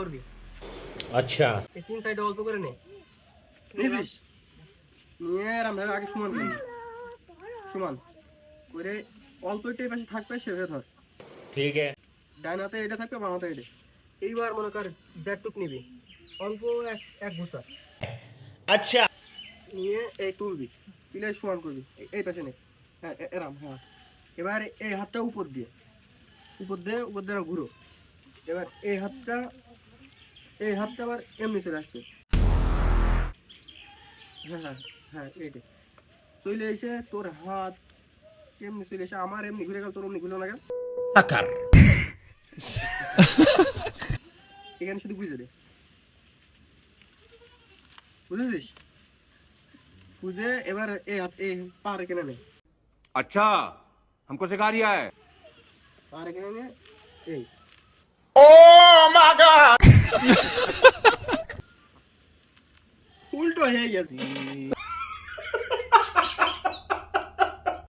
ধরবি। अच्छा এই তিন সাইডে অল্প করে নে। নিছিস? নিয়ে আমরা আগে সমান করবি। সমান করে অল্প একটু এই পাশে থাকবে সেভাবে ধর। ठीक है ডান হাতে এটা থাকবে, বাম হাতে এটা। এইবার মনে কর যেটুক নিবি অল্প এক গুছা अच्छा নিয়ে এই তুলবি, তুলে সমান করবি। এই পাশে নে। হ্যাঁ এরাম, হ্যাঁ। এবার এই হাতটা উপর দিয়ে ঘুরো। এবার এই হাতটা আবার এমনি চলে আসছে। হ্যাঁ হ্যাঁ হ্যাঁ, এইটাই চলে এসে তোর হাত এমনি চলে এসে আমার এমনি ঘুরে গেল, তোর এমনি ঘুরলো না কেন? अकर এখানে শুধু বুঝে দে, বুঝেছিস? বুঝে এবার এই হাত এই পাহাড়ে কেনে নে। अच्छा हमको सिखा रिया है। পাহাড়ে কেনে নে এই উল্টো হয়ে গেছে।